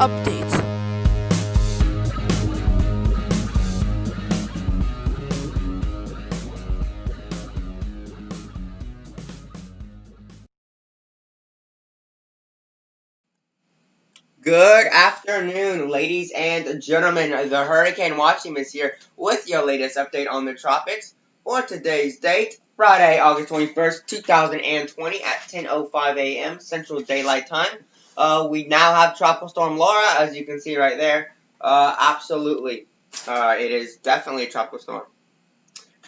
update. Good afternoon, ladies and gentlemen. The Hurricane Watch Team is here with your latest update on the tropics for today's date, Friday, August 21st, 2020 at 10:05 a.m. Central Daylight Time. We now have Tropical Storm Laura, as you can see right there. Absolutely. It is definitely a tropical storm.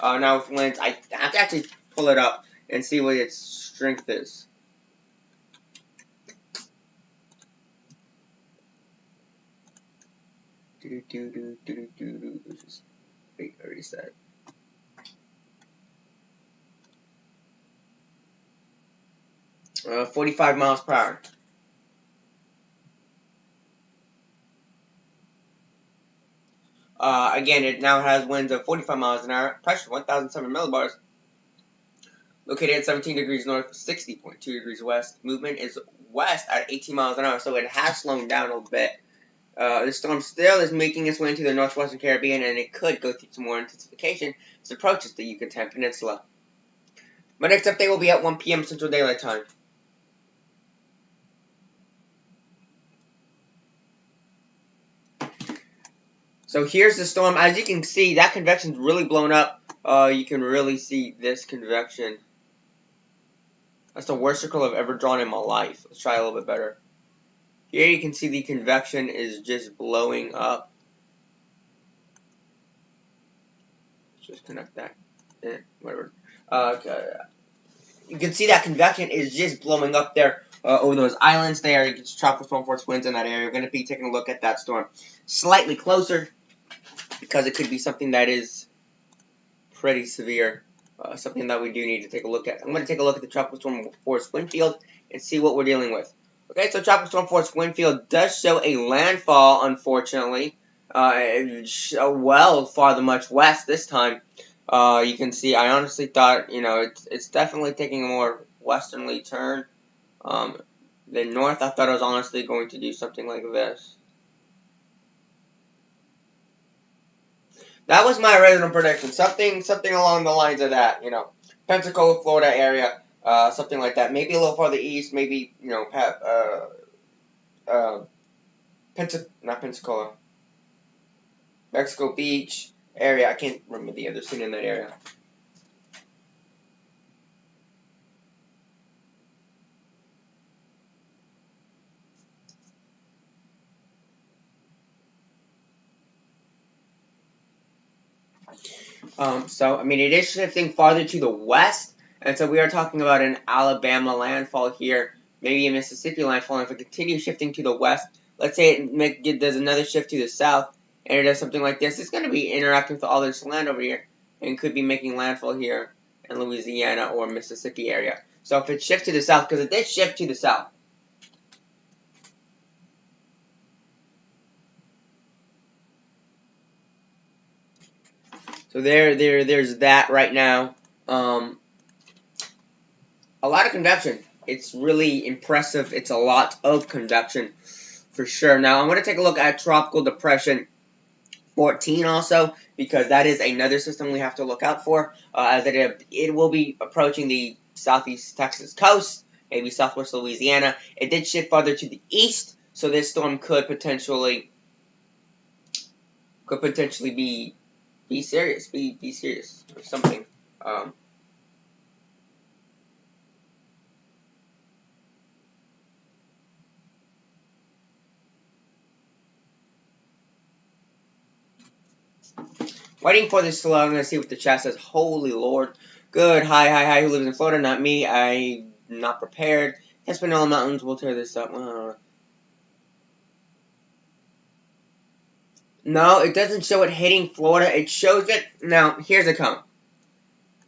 Now with winds, I have to actually pull it up and see what its strength is. Just wait, I already said. Uh, 45 miles per hour. Again, it now has winds of 45 miles an hour, pressure 1,007 millibars. Located at 17 degrees north, 60.2 degrees west. Movement is west at 18 miles an hour, so it has slowed down a little bit. The storm still is making its way into the northwestern Caribbean, and it could go through some more intensification as it approaches the Yucatan Peninsula. My next update will be at 1 p.m. Central Daylight Time. So here's the storm. As you can see, that convection's really blown up. You can really see this convection. That's the worst circle I've ever drawn in my life. Let's try a little bit better. Here you can see the convection is just blowing up. Let's just connect that. Whatever. You can see that convection is just blowing up there over those islands there. You can tropical storm force winds in that area. We're going to be taking a look at that storm slightly closer because it could be something that is pretty severe. Something that we do need to take a look at. I'm going to take a look at the tropical storm force wind field and see what we're dealing with. Okay, so tropical storm force wind field does show a landfall, unfortunately. Well, farther much west this time. You can see, I honestly thought, it's definitely taking a more westerly turn than north. I thought it was honestly going to do something like this. That was my original prediction. Something along the lines of that, Pensacola, Florida area. Something like that. Maybe a little farther east. Maybe, not Pensacola. Mexico Beach area. I can't remember the other city in that area. It is shifting farther to the west. And so we are talking about an Alabama landfall here, maybe a Mississippi landfall. And if it continues shifting to the west, let's say it does another shift to the south, and it does something like this, it's going to be interacting with all this land over here, and could be making landfall here in Louisiana or Mississippi area. So if it shifts to the south, because it did shift to the south. So there's that right now. A lot of convection. It's really impressive. It's a lot of convection for sure. Now I'm going to take a look at Tropical Depression 14 also, because that is another system we have to look out for, as it will be approaching the southeast Texas coast, maybe southwest Louisiana. It did shift farther to the east, so this storm could potentially be serious, be serious or something. Waiting for this to load. I'm going to see what the chat says. Holy Lord. Good. Hi. Who lives in Florida? Not me. I'm not prepared. Hispaniola Mountains. We'll tear this up. No, it doesn't show it hitting Florida. It shows it. Now, here's a comment.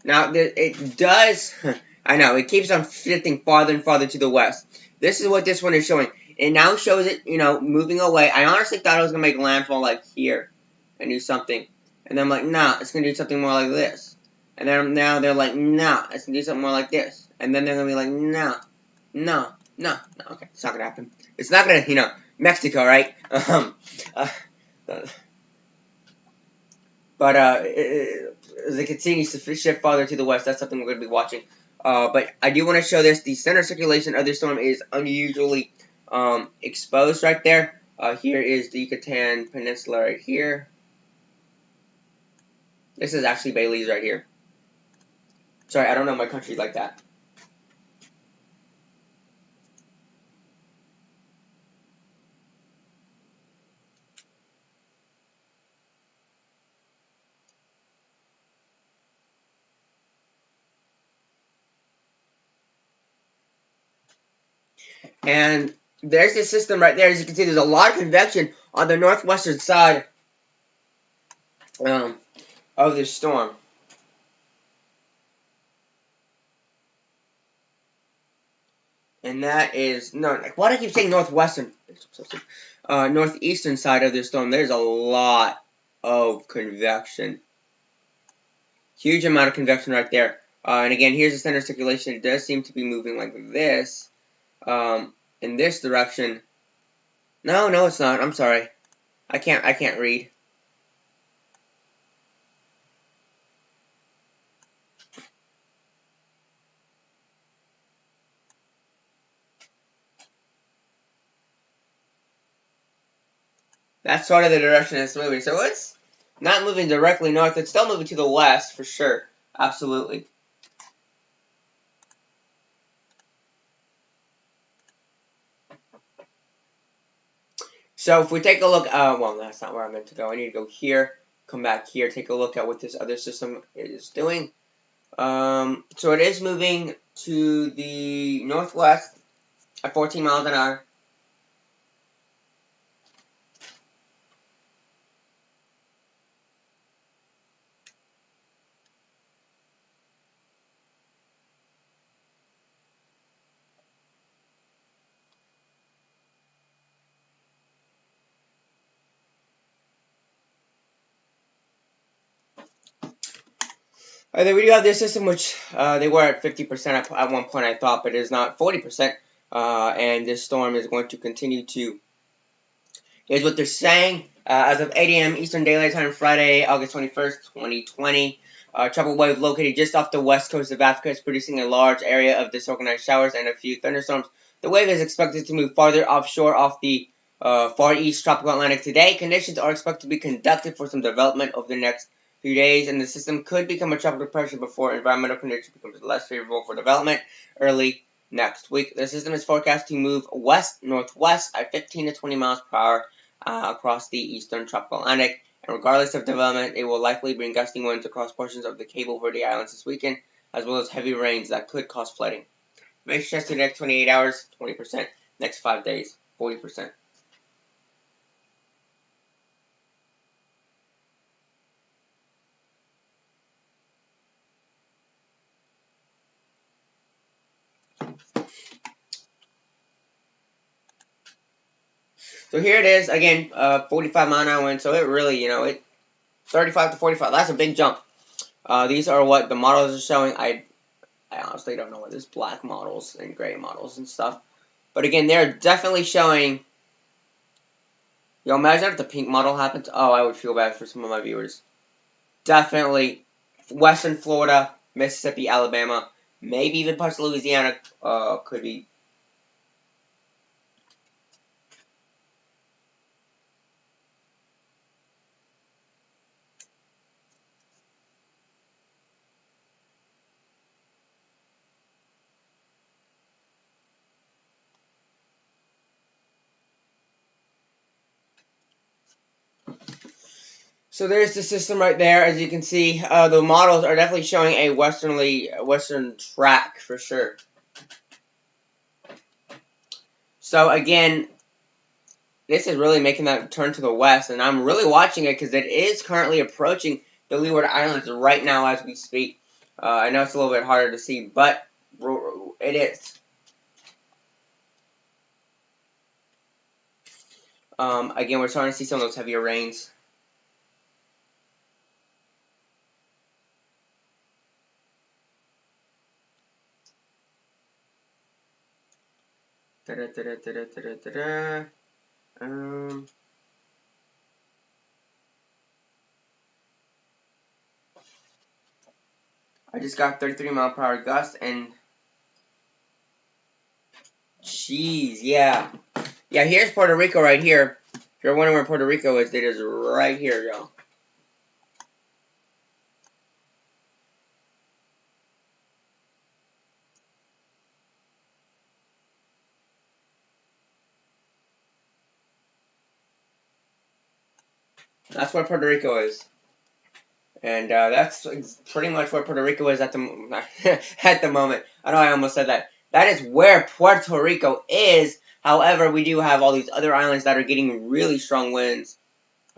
Now, it does. I know. It keeps on shifting farther and farther to the west. This is what this one is showing. It now shows it, moving away. I honestly thought it was going to make landfall like here and do something. And then I'm like, nah, it's going to do something more like this. And then now they're like, nah, it's going to do something more like this. And then they're going to be like, no. Okay, it's not going to happen. It's not going to, Mexico, right? Uh, but as it continues to shift farther to the west, that's something we're going to be watching. But I do want to show this. The center circulation of this storm is unusually exposed right there. Here is the Yucatan Peninsula right here. This is actually Belize right here. Sorry, I don't know my country like that. And there's this system right there. As you can see, there's a lot of convection on the northwestern side of this storm. And that is, no, like, why do I keep saying northwestern? Northeastern side of this storm, there's a lot of convection. Huge amount of convection right there. And again, here's the center circulation. It does seem to be moving like this. In this direction. No, it's not. I'm sorry. I can't read. That's sort of the direction it's moving. So it's not moving directly north. It's still moving to the west for sure. Absolutely. So if we take a look, well, that's not where I meant to go. I need to go here, come back here, take a look at what this other system is doing. So it is moving to the northwest at 14 miles an hour. Then we do have this system, which they were at 50% at one point, I thought, but it is not 40%. And this storm is going to continue to. Here's what they're saying. As of 8 a.m. Eastern Daylight Time, Friday, August 21st, 2020, tropical wave located just off the west coast of Africa is producing a large area of disorganized showers and a few thunderstorms. The wave is expected to move farther offshore off the far east tropical Atlantic today. Conditions are expected to be conducive for some development over the next few days, and the system could become a tropical depression before environmental conditions become less favorable for development early next week. The system is forecast to move west-northwest at 15 to 20 miles per hour across the eastern tropical Atlantic, and regardless of development, it will likely bring gusting winds across portions of the Cabo Verde Islands this weekend, as well as heavy rains that could cause flooding. Make sure the next 28 hours, 20%. Next 5 days, 40%. So here it is, again, 45 mile an hour wind, so it really, 35 to 45, that's a big jump. These are what the models are showing. I honestly don't know what this black models and gray models and stuff. But again, they're definitely showing. Yo, imagine if the pink model happens. Oh, I would feel bad for some of my viewers. Definitely Western Florida, Mississippi, Alabama, maybe even parts of Louisiana could be. So there's the system right there. As you can see, the models are definitely showing a western track for sure. So again, this is really making that turn to the west, and I'm really watching it because it is currently approaching the Leeward Islands right now as we speak. I know it's a little bit harder to see, but it is. Again, we're starting to see some of those heavier rains. I just got 33-mile-per-hour gusts and jeez, yeah. Yeah, here's Puerto Rico right here. If you're wondering where Puerto Rico is, it is right here, y'all. That's where Puerto Rico is. And that's pretty much where Puerto Rico is at the at the moment. I know I almost said that. That is where Puerto Rico is. However, we do have all these other islands that are getting really strong winds.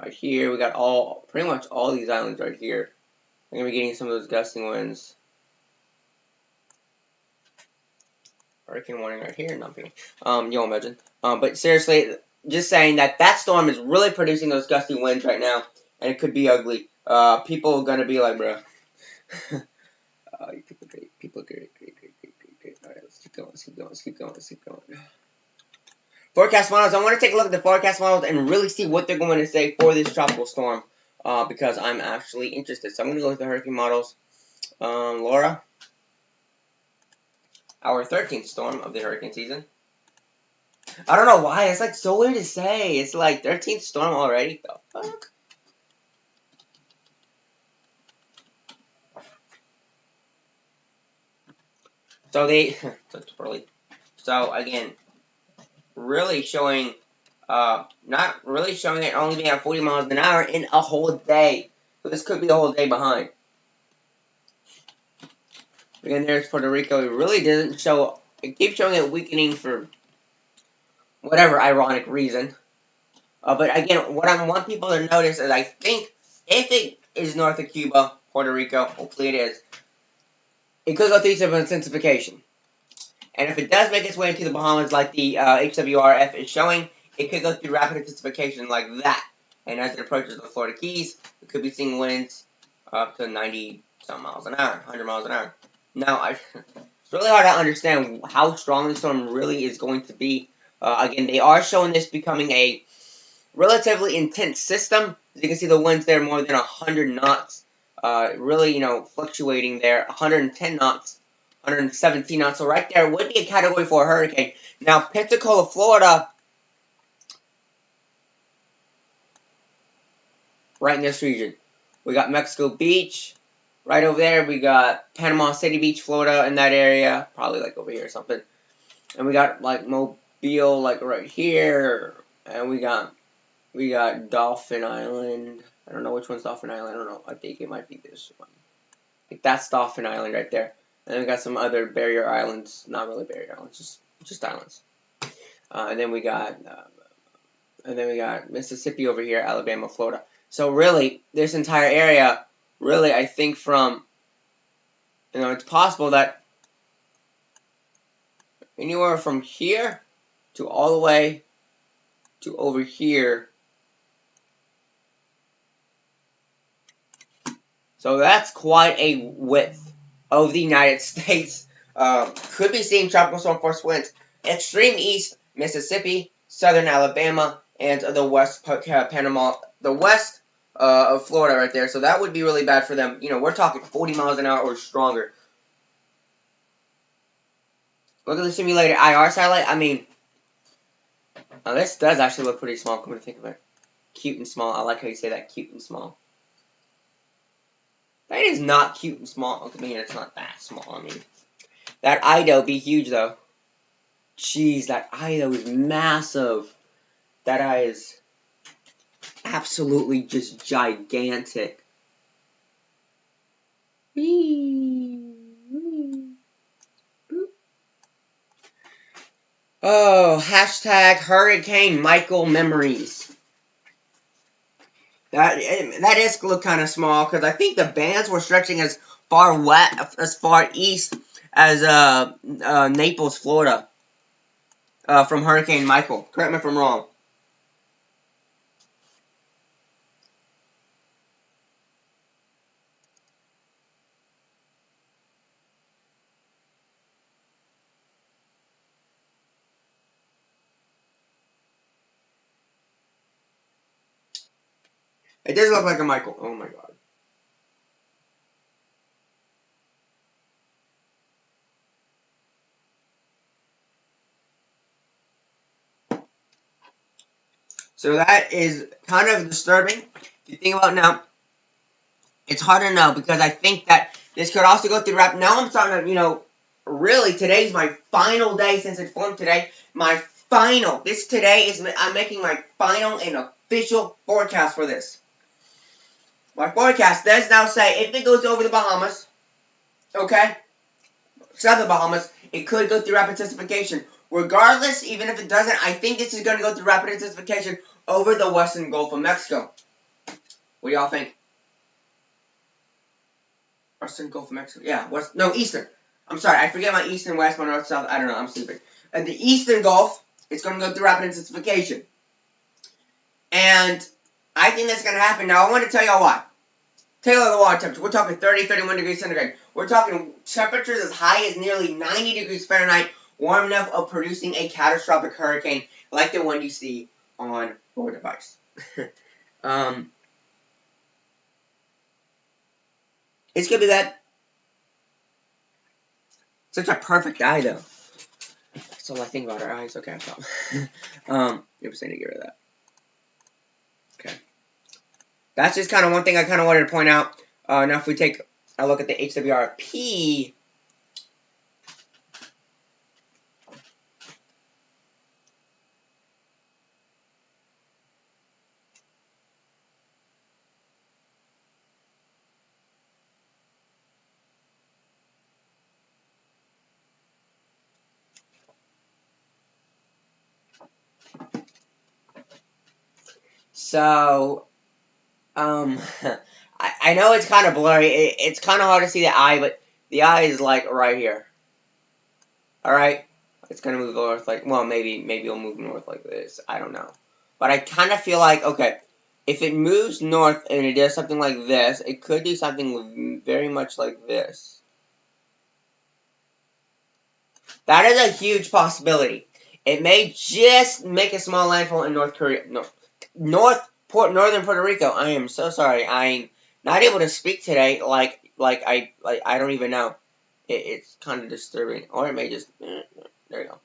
Right here, we got pretty much all these islands right here. We're gonna be getting some of those gusting winds. Hurricane warning right here. Nothing. You'll imagine. But seriously, just saying that storm is really producing those gusty winds right now, and it could be ugly. People are gonna be like, bro. People are great. People are great. All right, let's keep going. Forecast models. I want to take a look at the forecast models and really see what they're going to say for this tropical storm, because I'm actually interested. So I'm going to go with the hurricane models. Laura, our 13th storm of the hurricane season. I don't know why. It's like so weird to say. It's like 13th storm already. The fuck? So that's early. So again, really showing, not really showing it only being at 40 miles an hour in a whole day. So this could be a whole day behind. Again, there's Puerto Rico. It really doesn't show. It keeps showing it weakening for whatever ironic reason. But again, what I want people to notice is I think if it is north of Cuba, Puerto Rico, hopefully it is, it could go through some intensification. And if it does make its way into the Bahamas like the HWRF is showing, it could go through rapid intensification like that. And as it approaches the Florida Keys, we could be seeing winds up to 90-some miles an hour, 100 miles an hour. Now, it's really hard to understand how strong the storm really is going to be. Again, they are showing this becoming a relatively intense system. As you can see, the winds there more than 100 knots. Really, fluctuating there. 110 knots, 117 knots. So right there would be a Category 4 hurricane. Now, Pensacola, Florida, right in this region. We got Mexico Beach. Right over there, we got Panama City Beach, Florida, in that area. Probably, like, over here or something. And we got, like, Mobile, like, right here. And we got Dolphin Island. I don't know which one's Dolphin Island. I don't know. I think it might be this one. I think that's Dolphin Island right there. And then we got some other barrier islands. Not really barrier islands, just islands. And then we got Mississippi over here, Alabama, Florida. So really, this entire area, really, I think from, it's possible that anywhere from here to all the way to over here. So that's quite a width of the United States. Could be seeing tropical storm force winds. Extreme east Mississippi, southern Alabama, and the west Panama, the west of Florida right there. So that would be really bad for them. We're talking 40 miles an hour or stronger. Look at the simulated IR satellite. I mean, this does actually look pretty small, come to think of it. Cute and small. I like how you say that, cute and small. That is not cute and small. I mean, it's not that small. I mean, that Ido be huge, though. Jeez, that Ido is massive. That eye is absolutely just gigantic. Oh, hashtag Hurricane Michael memories. That is look kind of small because I think the bands were stretching as far east as Naples, Florida, from Hurricane Michael. Correct me if I'm wrong. It does look like a Michael. Oh my god. So that is kind of disturbing. If you think about it now, it's hard to know because I think that this could also go through wrap. Now I'm starting to, really today's my final day since it formed today. My final. This today is I'm making my final and official forecast for this. My forecast does now say if it goes over the Bahamas, okay, south of the Bahamas, it could go through rapid intensification. Regardless, even if it doesn't, I think this is going to go through rapid intensification over the western Gulf of Mexico. What do y'all think? Western Gulf of Mexico. Yeah, eastern. I'm sorry, I forget my east and west, my north, south. I don't know, I'm stupid. And the eastern Gulf, it's going to go through rapid intensification. And I think that's going to happen. Now, I want to tell y'all why. Tell y'all the water temperature. We're talking 30, 31 degrees centigrade. We're talking temperatures as high as nearly 90 degrees Fahrenheit, warm enough of producing a catastrophic hurricane like the one you see on your device. It's going to be bad. Such a perfect eye, though. That's all I think about our eyes. Okay, I thought. You're saying to get rid of that. Okay. That's just kind of one thing I kind of wanted to point out. Now, if we take a look at the HWRP, so, I know it's kind of blurry. It's kind of hard to see the eye, but the eye is like right here. Alright? It's going to move north like, well, maybe it'll move north like this. I don't know. But I kind of feel like, okay, if it moves north and it does something like this, it could do something very much like this. That is a huge possibility. It may just make a small landfall in North Korea. No, northern Puerto Rico. I am so sorry. I'm not able to speak today. I don't even know. It's kind of disturbing. Or it may just there you go.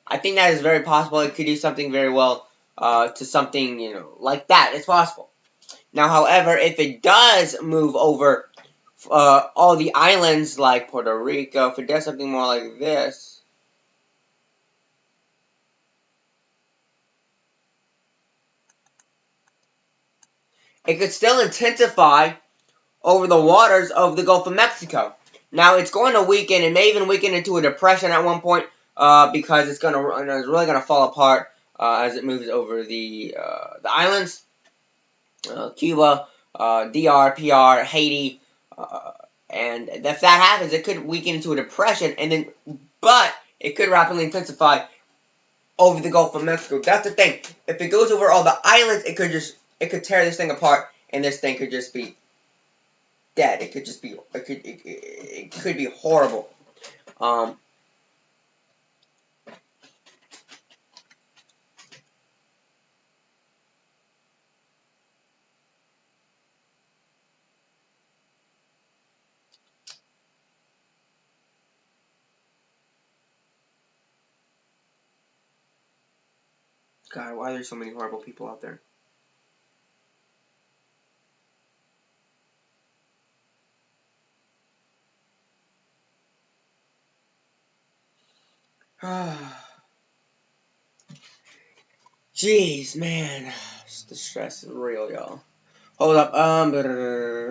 I think that is very possible. It could do something very well to something like that. It's possible. Now, however, if it does move over all the islands like Puerto Rico, if it does something more like this. It could still intensify over the waters of the Gulf of Mexico. Now, it's going to weaken. It may even weaken into a depression at one point because it's really going to fall apart as it moves over the islands, Cuba, DR, PR, Haiti, and if that happens, it could weaken into a depression, but it could rapidly intensify over the Gulf of Mexico. That's the thing. If it goes over all the islands, it could tear this thing apart, and this thing could just be dead. It could just be, it could be horrible. God, why are there so many horrible people out there? Jeez, man. The stress is real, y'all. Hold up.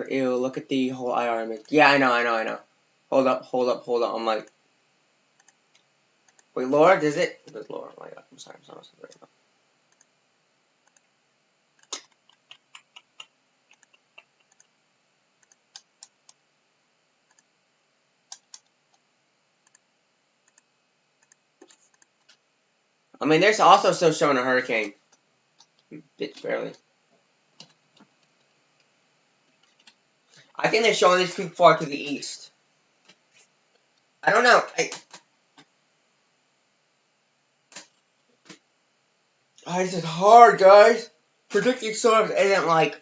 Ew, look at the whole IR image. Yeah, I know. Hold up. I'm like, wait, Laura, does it? It was Laura. Oh my God, I'm sorry. Right now. I mean, there's also still showing a hurricane. Barely. I think they're showing this too far to the east. I don't know. This is hard, guys. Predicting storms isn't like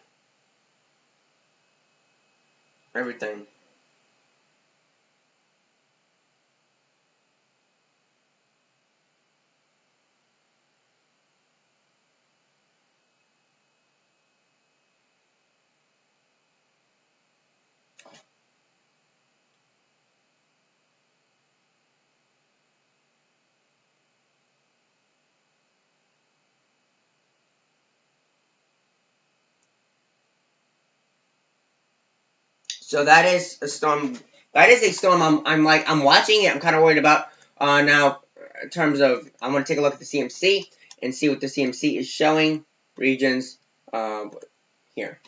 everything. So that is a storm. That is a storm. I'm watching it. I'm kind of worried about now in terms of I'm gonna take a look at the CMC and see what the CMC is showing regions here.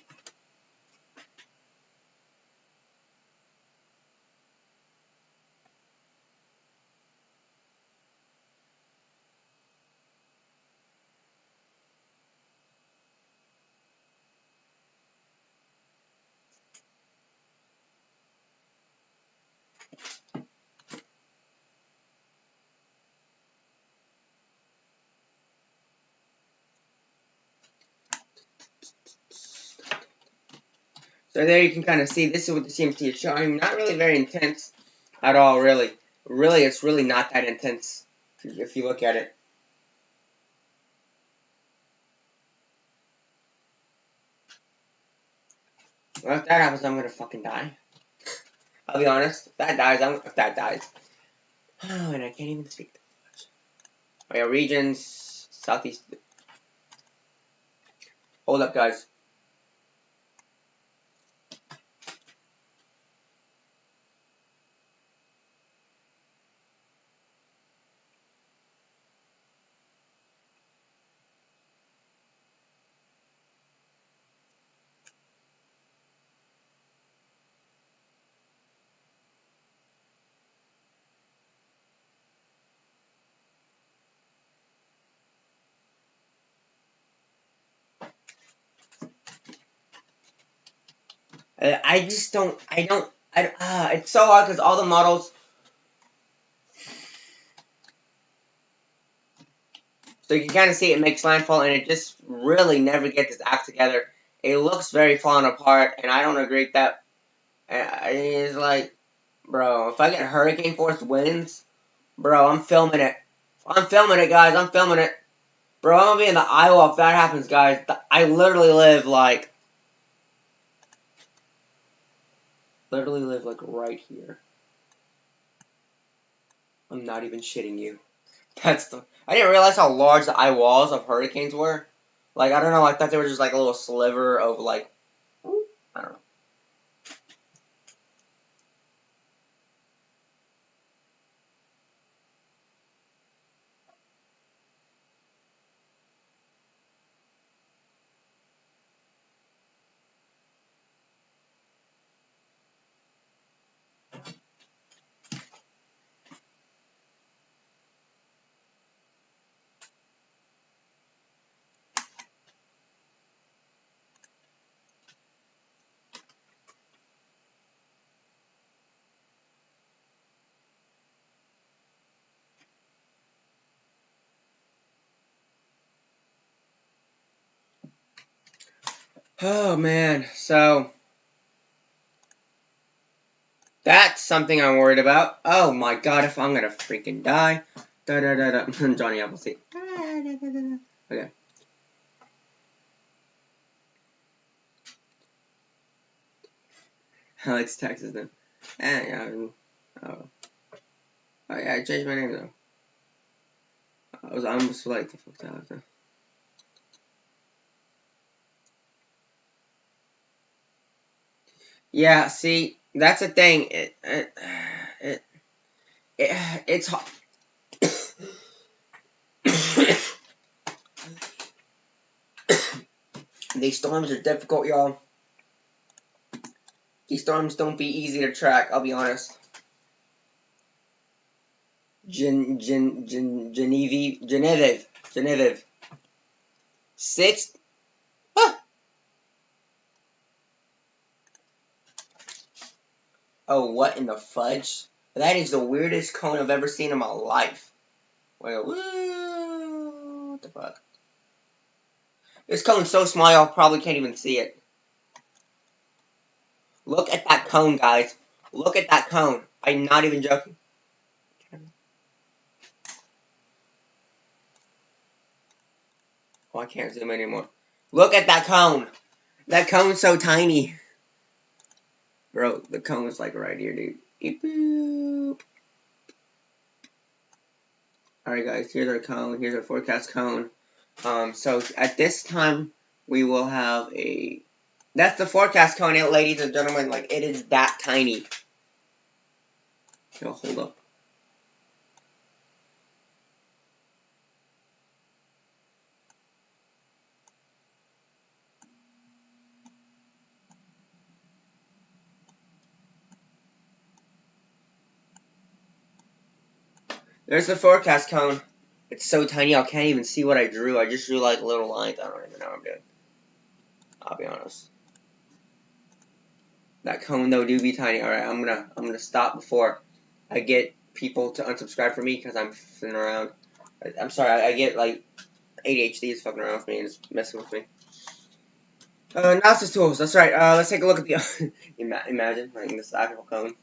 So there you can kind of see this is what the CMC is showing. Not really very intense at all, really. Really, it's really not that intense if you look at it. Well, if that happens, I'm gonna fucking die. I'll be honest. If that dies, oh, and I can't even speak. Oh yeah, regions, southeast. Hold up, guys. I just don't. It's so hard because all the models. So you can kind of see it makes landfall, and it just really never gets its act together. It looks very fallen apart, and I don't agree with that. It's like, bro, if I get hurricane force winds, bro, I'm filming it. I'm filming it, guys. I'm filming it. Bro, I'm gonna be in the Iowa if that happens, guys. I literally live like right here. I'm not even shitting you. I didn't realize how large the eye walls of hurricanes were. Like, I don't know, I thought they were just like a little sliver of like, I don't know. Oh man, so that's something I'm worried about. Oh my god, if I'm gonna freaking die. Da da da da. Johnny Appleseed. Okay. Alex Texas then. Yeah. Oh. Oh yeah, I changed my name though. I almost like the fuck that. Yeah, see, that's the thing. It's hard. These storms are difficult, y'all. These storms don't be easy to track, I'll be honest. Genevieve. Six. Ah! Oh, what in the fudge? That is the weirdest cone I've ever seen in my life. Wait, what the fuck? This cone's so small, y'all probably can't even see it. Look at that cone, guys. Look at that cone. I'm not even joking. Oh, I can't zoom anymore. Look at that cone. That cone's so tiny. Bro, the cone's like right here, dude. Beep, boop. Alright guys, here's our cone. Here's our forecast cone. So at this time, we will have a... That's the forecast cone, ladies and gentlemen. Like, it is that tiny. Yo, hold up. There's the forecast cone. It's so tiny, I can't even see what I drew. I just drew like little lines. I don't even know what I'm doing. I'll be honest. That cone though do be tiny. Alright, I'm gonna stop before I get people to unsubscribe from me because I'm f***ing around. I'm sorry, I get like ADHD is fucking around with me and it's messing with me. Analysis tools. That's right. Let's take a look at the imagine running this actual cone.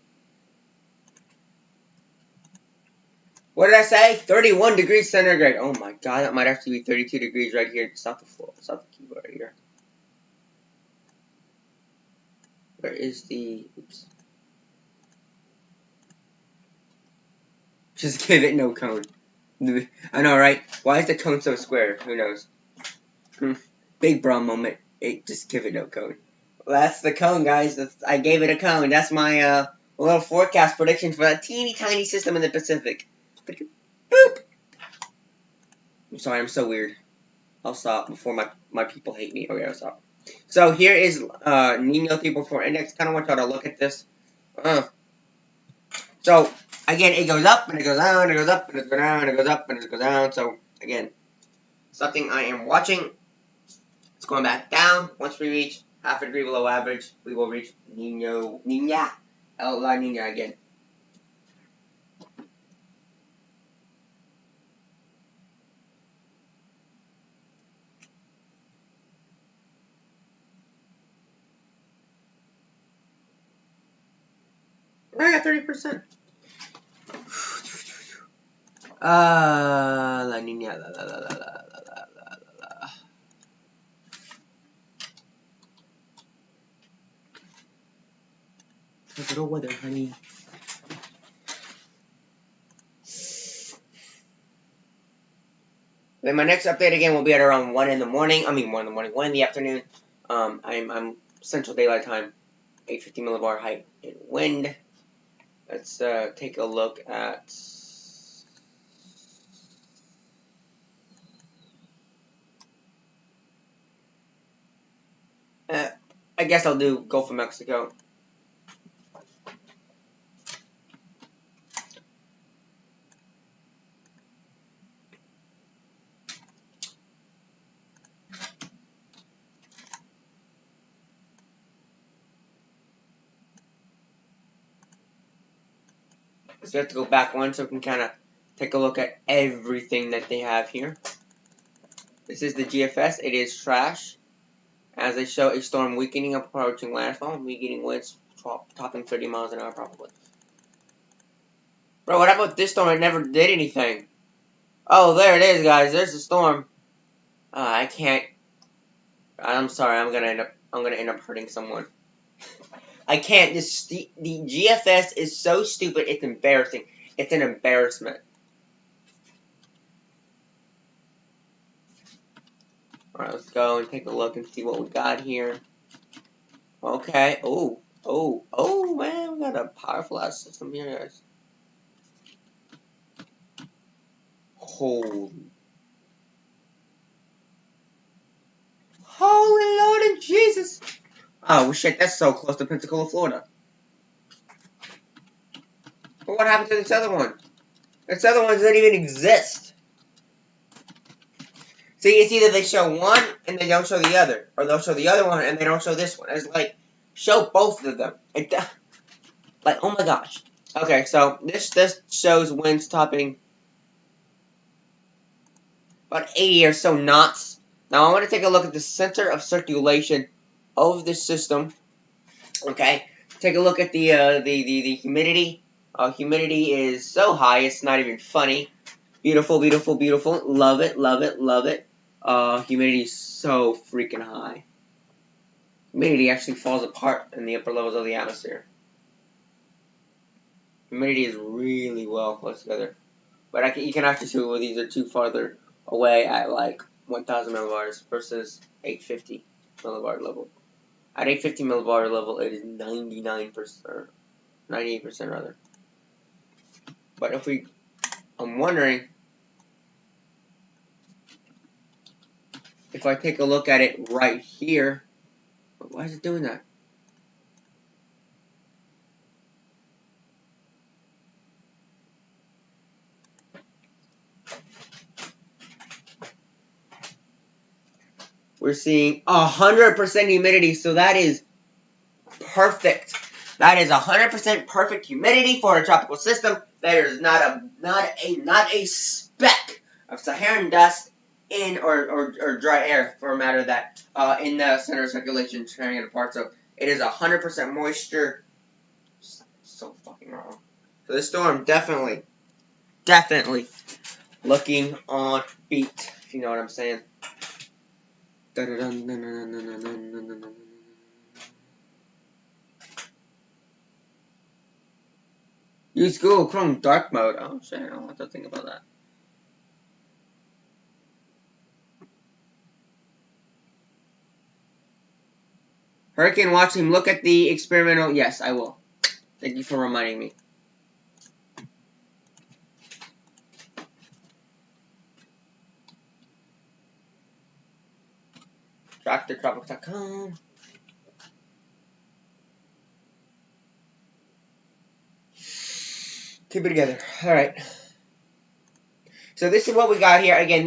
What did I say? 31 degrees centigrade. Oh my god, that might actually be 32 degrees right here. Stop the floor. Stop the keyboard right here. Where is the... Oops. Just give it no cone. I know, right? Why is the cone so square? Who knows? Big bro moment. Just give it no cone. Well, that's the cone, guys. I gave it a cone. That's my little forecast prediction for that teeny tiny system in the Pacific. Boop! I'm sorry, I'm so weird. I'll stop before my people hate me. Okay, I'll stop. So here is Nino 3.4 index. Kind of want y'all to look at this. So again, it goes up and it goes down, and it goes up and it goes down, and it goes up and it goes down. So again, something I am watching. It's going back down. Once we reach half a degree below average, we will reach Niña, El La Niña again. I got 30%. La Niña, la. Little weather, honey. Then my next update again will be at around 1 in the morning. I mean 1 in the morning, 1 in the afternoon. I'm Central Daylight Time, 850 millibar height in wind. Let's take a look at. I guess I'll do Gulf of Mexico. So we have to go back one so we can kind of take a look at everything that they have here. This is the GFS. It is trash. As they show a storm weakening, approaching landfall, weakening winds topping 30 miles an hour probably. Bro, what about this storm? It never did anything. Oh, there it is, guys. There's the storm. I can't. I'm sorry. I'm gonna end up hurting someone. I can't. The GFS is so stupid. It's embarrassing. It's an embarrassment. Alright, let's go and take a look and see what we got here. Okay. Oh, man. We got a powerful ass system here, guys. Holy Lord and Jesus. Oh, shit. That's so close to Pensacola, Florida. But what happened to this other one? This other one doesn't even exist. See, it's either they show one and they don't show the other, or they'll show the other one and they don't show this one. It's like, show both of them. Like, oh my gosh. Okay, so this shows winds topping about 80 or so knots. Now I want to take a look at the center of circulation of this system. Okay, take a look at the humidity. Humidity is so high, it's not even funny. Beautiful, beautiful, beautiful. Love it, love it, love it. Humidity is so freaking high. Humidity actually falls apart in the upper levels of the atmosphere. Humidity is really well close together. But you can actually see where these are too farther away at like 1,000 millibars versus 850 millibar level. At 850 millibar level, it is 99%, or 98% rather. But I'm wondering if I take a look at it right here. Why is it doing that? We're seeing 100% humidity, so that is perfect. That is 100% perfect humidity for a tropical system. There is not a speck of Saharan dust in or dry air, for a matter of that, in the center of circulation tearing it apart. So it is 100% moisture. So fucking wrong. So this storm definitely looking on beat, if you know what I'm saying. Use Google Chrome dark mode. Oh shit, I don't have to think about that. Hurricane watch team, look at the experimental. Yes, I will. Thank you for reminding me. DrTheTropics.com. Keep it together. Alright. So this is what we got here. Again,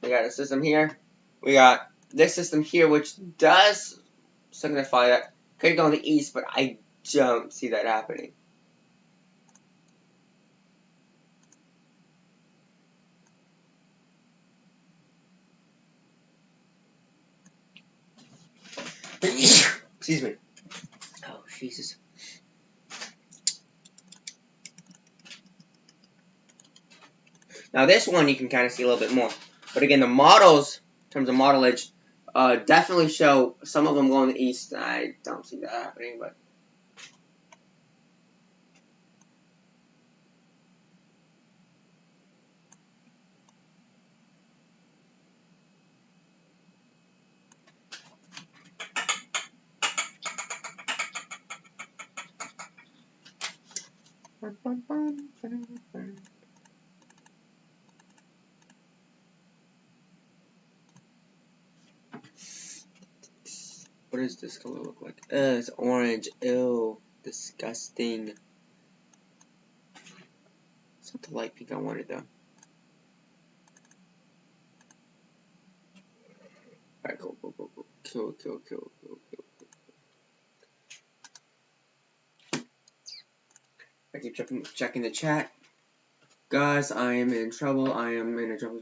we got a system here. We got this system here, which does signify that could go in the east, but I don't see that happening. Excuse me. Oh, Jesus. Now this one you can kind of see a little bit more. But again, the models, in terms of modelage, definitely show some of them going the east. I don't see that happening, but... What does this color look like? It's orange. Ew. Disgusting. It's not the light pink I wanted, though. Alright, cool. Kill. I keep checking the chat. Guys, I am in trouble. I am in a trouble.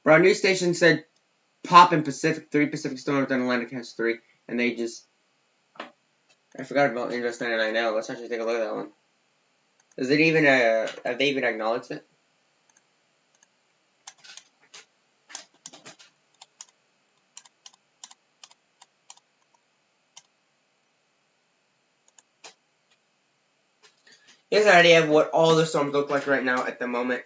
Bro, our news station said pop in Pacific, 3 Pacific storms, and Atlantic has 3. And they just... I forgot about Index 99 now. Let's actually take a look at that one. Is it even, have they even acknowledged it? Here's an idea of what all the storms look like right now at the moment.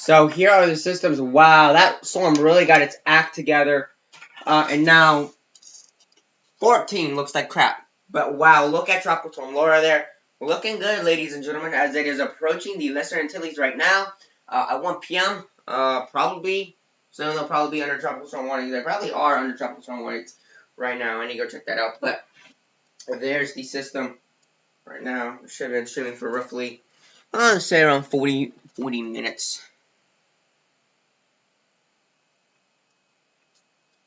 So here are the systems. Wow, that storm really got its act together. And now 14 looks like crap. But wow, look at Tropical Storm Laura there. Looking good, ladies and gentlemen, as it is approaching the Lesser Antilles right now. At 1 p.m., probably, soon they'll probably be under Tropical Storm warnings. They probably are under Tropical Storm warnings right now. I need to go check that out. But there's the system right now. It should have been streaming for roughly, say around 40 minutes.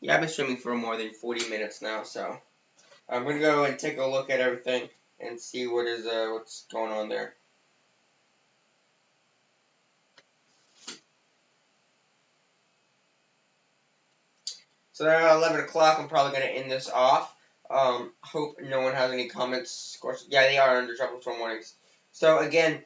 Yeah, I've been streaming for more than 40 minutes now, so I'm gonna go and take a look at everything and see what's going on there. So at 11 o'clock, I'm probably gonna end this off. Hope no one has any comments. Of course, yeah, they are under tropical storm warnings. So again,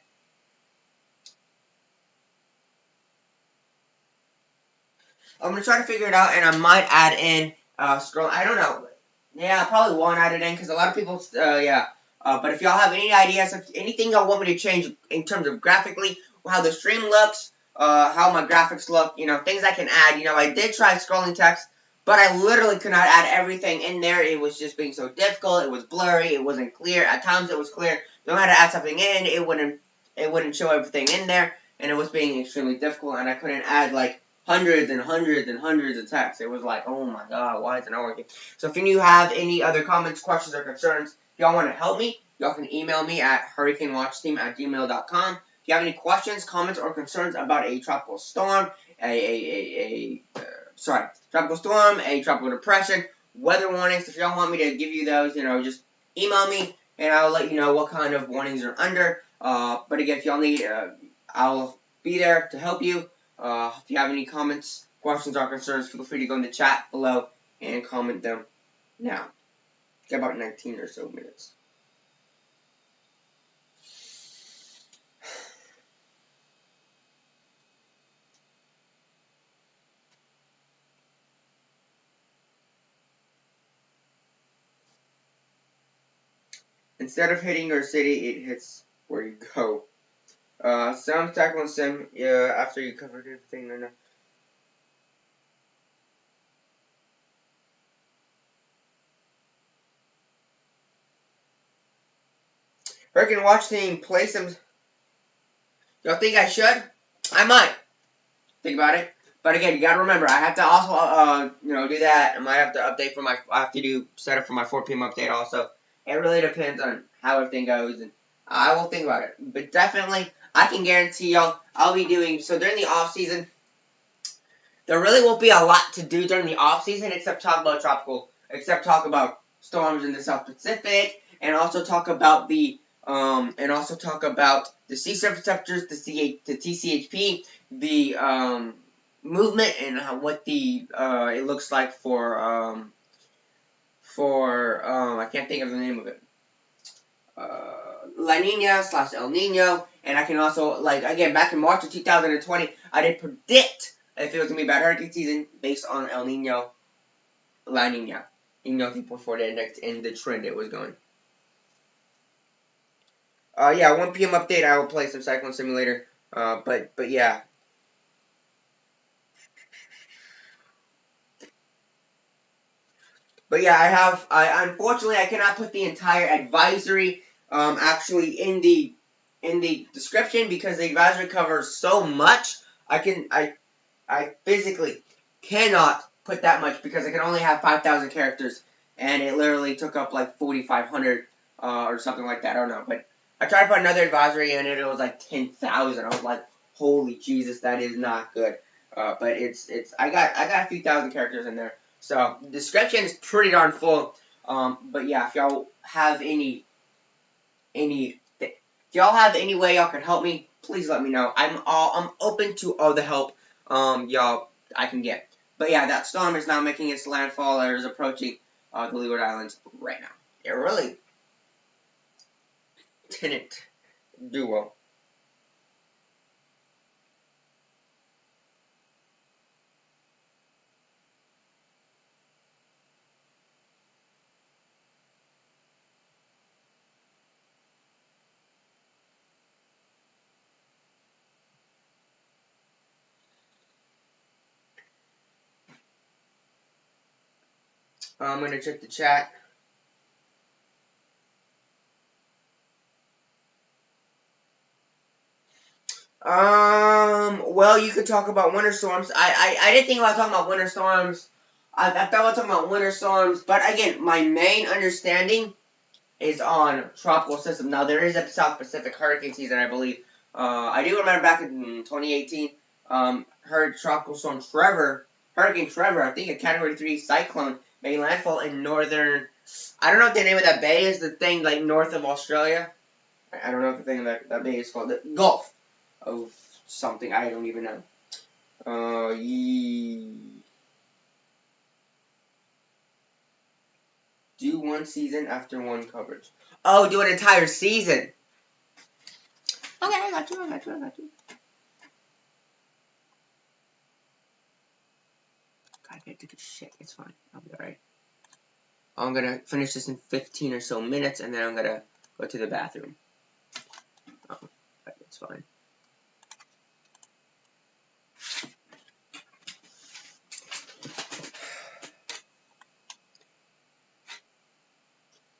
I'm gonna try to figure it out, and I might add in scroll. I don't know. Yeah, I probably won't add it in because a lot of people. Yeah. But if y'all have any ideas, if anything y'all want me to change in terms of graphically, how the stream looks, how my graphics look, things I can add. I did try scrolling text, but I literally could not add everything in there. It was just being so difficult. It was blurry. It wasn't clear. At times it was clear. No matter to add something in, it wouldn't show everything in there, and it was being extremely difficult. And I couldn't add like hundreds and hundreds and hundreds of texts. It was like, oh my god, why is it not working? So if you have any other comments, questions, or concerns, if y'all want to help me, y'all can email me at hurricanewatchteam@gmail.com. If you have any questions, comments, or concerns about a tropical storm, tropical storm, a tropical depression, weather warnings, if y'all want me to give you those, just email me, and I'll let you know what kind of warnings are under. But again, if y'all need, I'll be there to help you. If you have any comments, questions, or concerns, feel free to go in the chat below and comment them now. Got about 19 or so minutes. Instead of hitting your city, it hits where you go. Sound Cyclone Sim, yeah, after you covered everything, no. Hurricane Watch Team, play some. Y'all think I should? I might. Think about it. But again, you gotta remember, I have to also, do that. I might have to update I have to do setup for my 4 p.m. update also. It really depends on how everything goes, and I will think about it. But definitely, I can guarantee y'all, I'll be doing, so during the off season, there really won't be a lot to do during the off season except talk about storms in the South Pacific, and also talk about the sea surface temperatures, the TCHP, the movement, and what it looks like for I can't think of the name of it. La Nina / El Nino, and I can also, again, back in March of 2020, I did predict if it was going to be a bad hurricane season based on El Nino, La Nina, 3.4 the index, and the trend it was going. Yeah, 1 p.m. update, I will play some Cyclone Simulator, but yeah. But yeah, unfortunately, I cannot put the entire advisory, actually in the description because the advisory covers so much. I physically cannot put that much because I can only have 5,000 characters, and it literally took up like 4,500 or something like that. I don't know, but I tried to put another advisory in it. It was like 10,000. I was like, holy Jesus, that is not good. But I got a few thousand characters in there, so the description is pretty darn full. But yeah, if y'all have any way y'all can help me, please let me know. I'm open to all the help y'all I can get. But yeah, that storm is now making its landfall or is approaching the Leeward Islands right now. It really didn't do well. I'm gonna check the chat. Well, you could talk about winter storms. I didn't think about talking about winter storms. I thought about talking about winter storms, but again, my main understanding is on tropical system. Now, there is a South Pacific hurricane season, I believe. I do remember back in 2018, Tropical Storm Trevor, Hurricane Trevor, I think a Category 3 cyclone, made landfall in northern, I don't know what the name of that bay is, the thing like north of Australia. I don't know what the thing that bay is called. The Gulf of something, I don't even know. Do one season after one coverage. Oh, do an entire season. Okay, I got you. I gotta take a shit. It's fine. I'll be alright. I'm gonna finish this in 15 or so minutes, and then I'm gonna go to the bathroom. Oh, it's fine.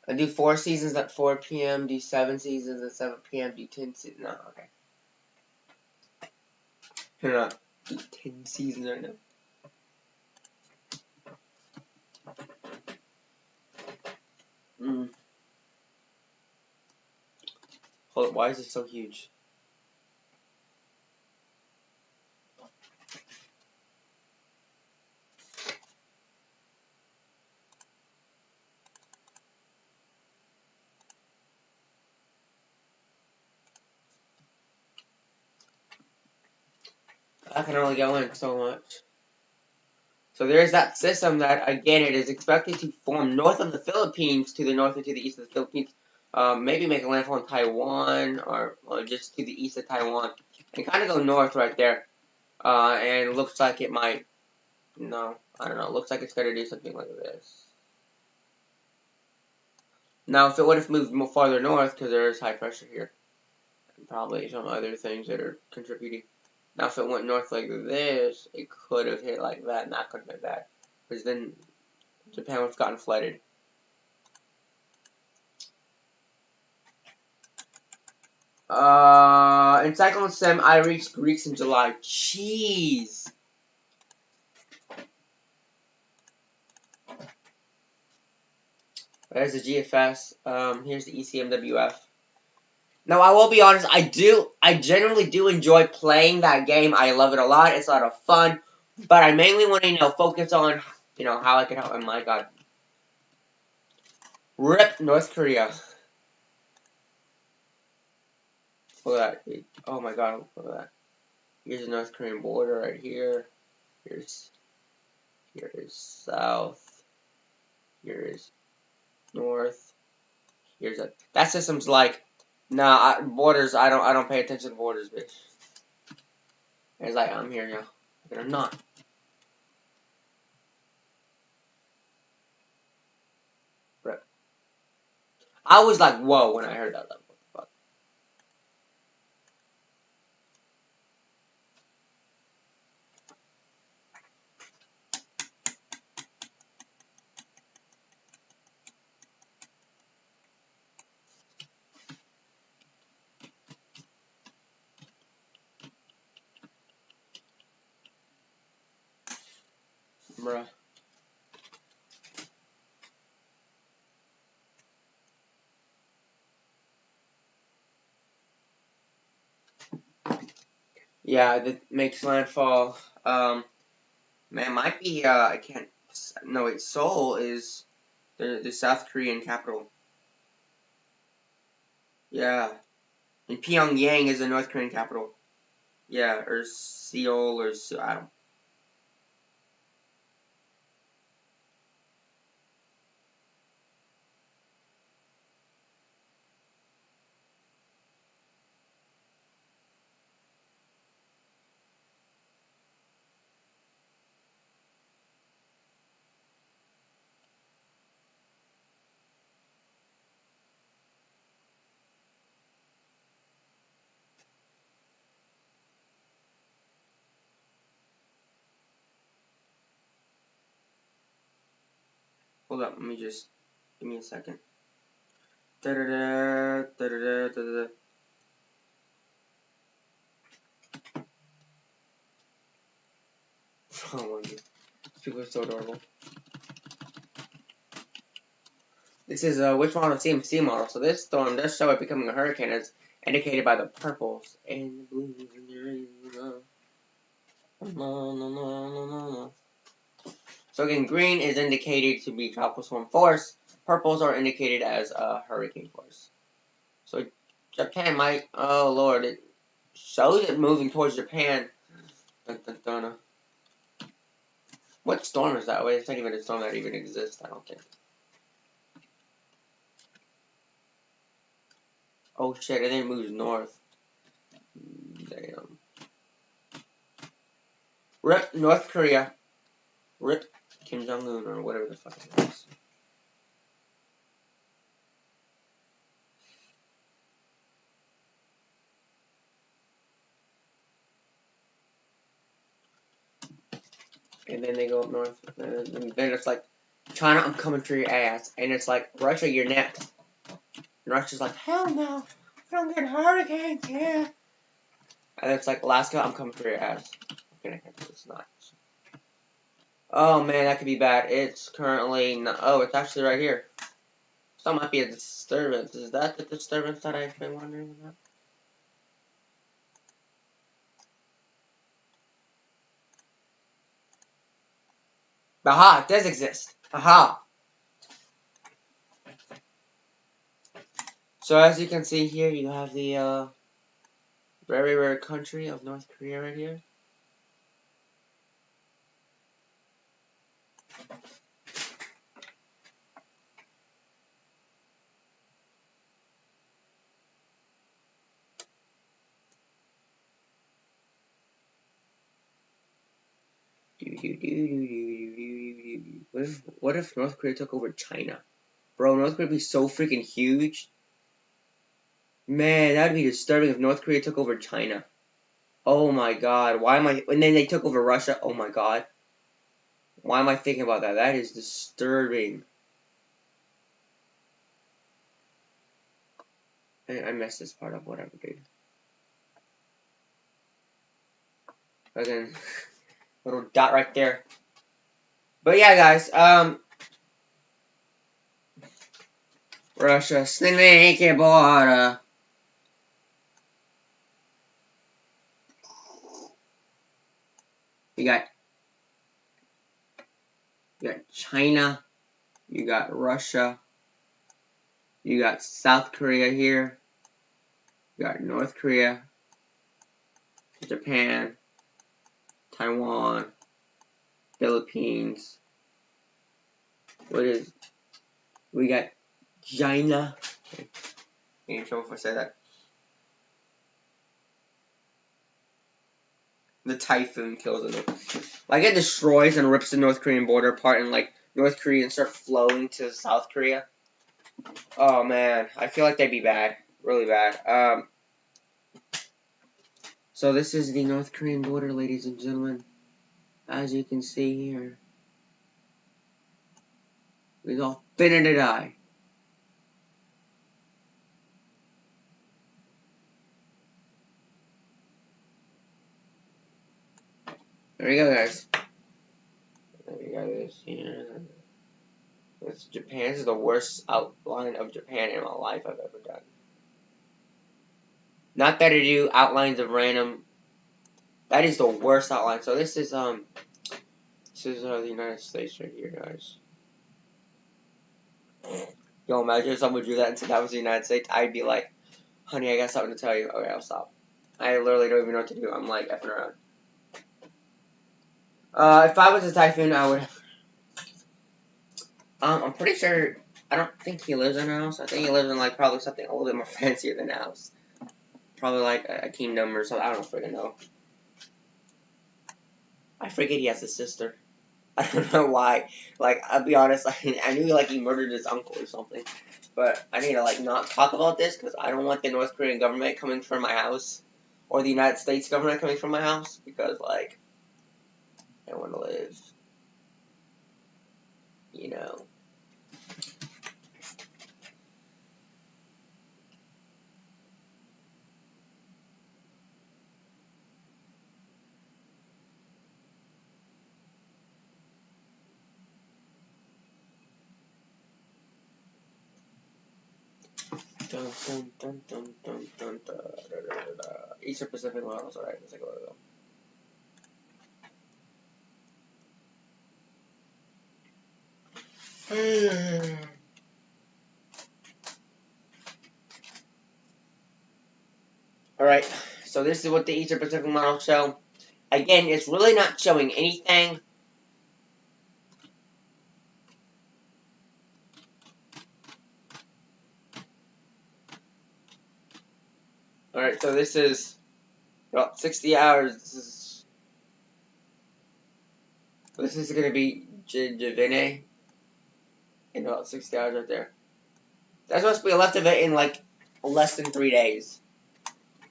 I do 4 seasons at 4 p.m., do 7 seasons at 7 p.m., do 10 seasons. No, okay. You're not do 10 seasons right now. Hold on, why is it so huge? I can only go in so much. So there's that system that, again, it is expected to form north of the Philippines, to the north and to the east of the Philippines. Maybe make a landfall in Taiwan, or just to the east of Taiwan. And kind of go north right there. And it looks like it might, no, I don't know, it looks like it's going to do something like this. Now, if it would have moved more farther north, because there is high pressure here, and probably some other things that are contributing. Now, if it went north like this, it could have hit like that, and that could have been bad. Because then Japan would have gotten flooded. In Cyclone Sim, I reached Greece in July. Jeez. There's the GFS. Here's the ECMWF. Now, I will be honest, I generally do enjoy playing that game. I love it a lot. It's a lot of fun. But I mainly want to, focus on, how I can help. Oh my god. RIP North Korea. Look at that. Oh my god, look at that. Here's the North Korean border right here. Here is south. Here is north. Here's that system's like, nah, borders. I don't pay attention to borders, bitch. And it's like, I'm here now, but I'm not. But I was like, whoa, when I heard that. Like, what the fuck? Bruh. Yeah, that makes landfall. Man, might be, I can't, no wait, Seoul is the South Korean capital. Yeah. And Pyongyang is the North Korean capital. Yeah, or Seoul, or, I don't. Hold up, let me just give me a second. Da da da da da da da. Oh my god, people are so adorable. This is which model? CMC model. So this storm does show it becoming a hurricane, as indicated by the purples and the blues and the green. So again, green is indicated to be tropical storm force. Purples are indicated as hurricane force. So Japan might. Oh lord, it shows it moving towards Japan. Dun, dun, dun. What storm is that? Wait, it's not even a storm that even exists. I don't think. Oh shit! And then it moves north. Damn. Rip North Korea. Rip Kim Jong-un or whatever the fuck it is. And then they go up north. And then it's like, China, I'm coming for your ass. And it's like, Russia, you're next. And Russia's like, hell no. I don't get hurricanes here. And it's like, Alaska, I'm coming for your ass. Okay, it's not. Oh man, that could be bad. It's currently not. Oh, it's actually right here. So it might be a disturbance. Is that the disturbance that I've been wondering about? Aha, it does exist. Aha. So as you can see here, you have the very rare country of North Korea right here. What if North Korea took over China? Bro, North Korea would be so freaking huge. Man, that would be disturbing if North Korea took over China. Oh my god, why am I... And then they took over Russia. Oh my god. Why am I thinking about that? That is disturbing. I messed this part up, whatever, dude. Again, little dot right there. But yeah, guys, Russia, snake border. You got China, you got Russia, you got South Korea here, you got North Korea, Japan, Taiwan, Philippines. We got China. Okay. Get in trouble if I say that. The typhoon kills them. Like it destroys and rips the North Korean border apart, and like North Koreans start flowing to South Korea. Oh man, I feel like they'd be bad, really bad. So this is the North Korean border, ladies and gentlemen. As you can see here, we're all finna to die. There we go, guys. There we go. This here. This Japan. This is the worst outline of Japan in my life I've ever done. Not that I do outlines of random. That is the worst outline. So this is the United States right here, guys. Yo, imagine if someone drew that and said that was the United States. I'd be like, honey, I got something to tell you. Okay, I'll stop. I literally don't even know what to do. I'm like effing around. If I was a typhoon, I would. I'm pretty sure. I don't think he lives in a house. I think he lives in like probably something a little bit more fancier than a house. Probably like a kingdom or something. I don't freaking know. I forget he has a sister. I don't know why. Like, I'll be honest. I knew like he murdered his uncle or something. But I need to like not talk about this because I don't want the North Korean government coming from my house or the United States government coming from my house because like I want to live. You know. Eastern Pacific models. Alright, let's take a look. Alright, so this is what the Eastern Pacific model show. Again, it's really not showing anything. Alright, so this is about 60 hours. This is going to be Javine in about 60 hours right there. That's supposed to be left of it in like less than 3 days.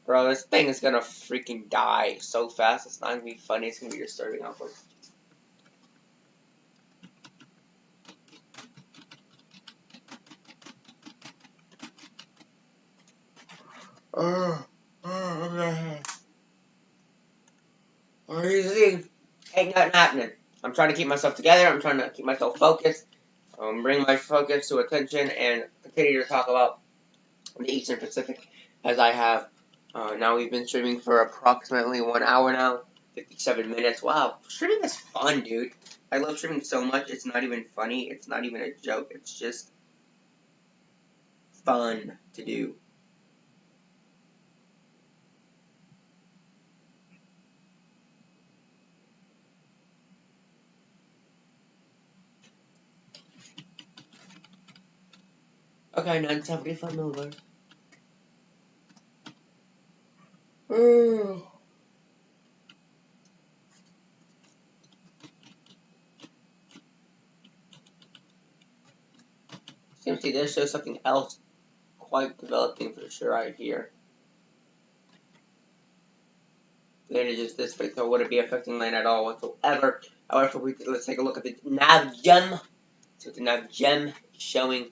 Bro, this thing is going to freaking die so fast. It's not going to be funny. It's going to be disturbing. Ain't nothing happening. I'm trying to keep myself together. I'm trying to keep myself focused. Bring my focus to attention and continue to talk about the Eastern Pacific as I have. Now we've been streaming for approximately 1 hour now. 57 minutes. Wow. Streaming is fun, dude. I love streaming so much. It's not even funny. It's not even a joke. It's just fun to do. Okay, 975 millivolts. Seems like this shows something else quite developing for sure right here. Then it just this way, so it wouldn't be affecting land at all whatsoever. However, let's take a look at the nav gem. So the nav gem is showing.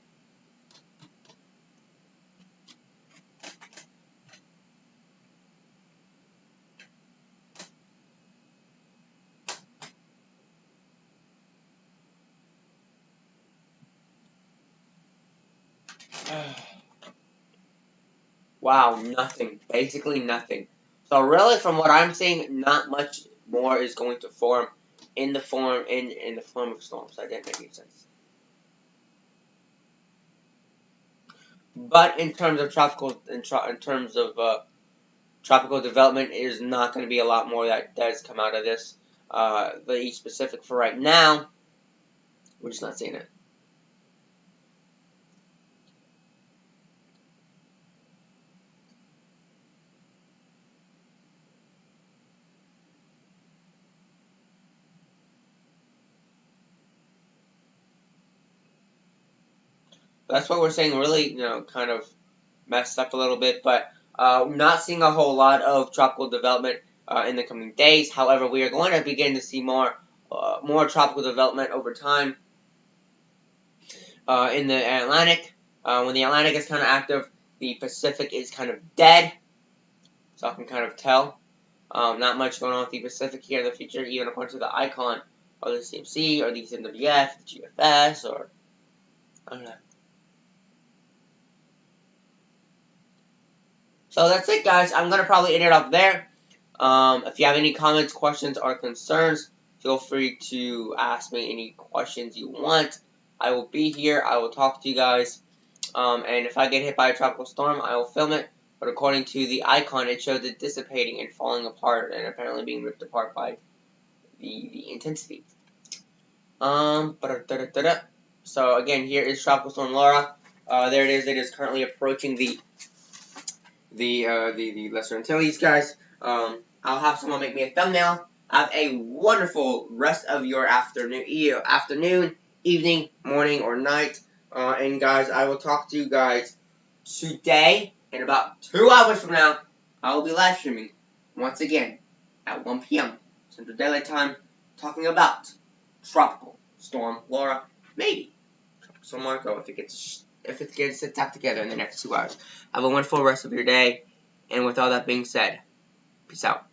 Wow, nothing. Basically nothing. So really, from what I'm seeing, not much more is going to form in the form of storms. That didn't make any sense. But in terms of tropical tropical development, there's not going to be a lot more that does come out of this. The East Pacific for right now, we're just not seeing it. That's what we're saying. Really, kind of messed up a little bit, but not seeing a whole lot of tropical development in the coming days. However, we are going to begin to see more tropical development over time in the Atlantic. When the Atlantic is kind of active, the Pacific is kind of dead. So I can kind of tell. Not much going on with the Pacific here in the future, even according to the icon, or the CMC, or the CMWF, the GFS, or I don't know. So that's it, guys. I'm going to probably end it up there. If you have any comments, questions, or concerns, feel free to ask me any questions you want. I will be here. I will talk to you guys. And if I get hit by a tropical storm, I will film it. But according to the icon, it shows it dissipating and falling apart and apparently being ripped apart by the intensity. So again, here is Tropical Storm Laura. There it is. It is currently approaching the Lesser Antilles, guys. I'll have someone make me a thumbnail. Have a wonderful rest of your afternoon, evening, morning, or night. And guys, I will talk to you guys today. In about 2 hours from now, I will be live streaming once again at 1 p.m. Central Daylight Time, talking about Tropical Storm Laura, maybe Tropical Storm Marco if it gets its act together in the next 2 hours. Have a wonderful rest of your day, and with all that being said, peace out.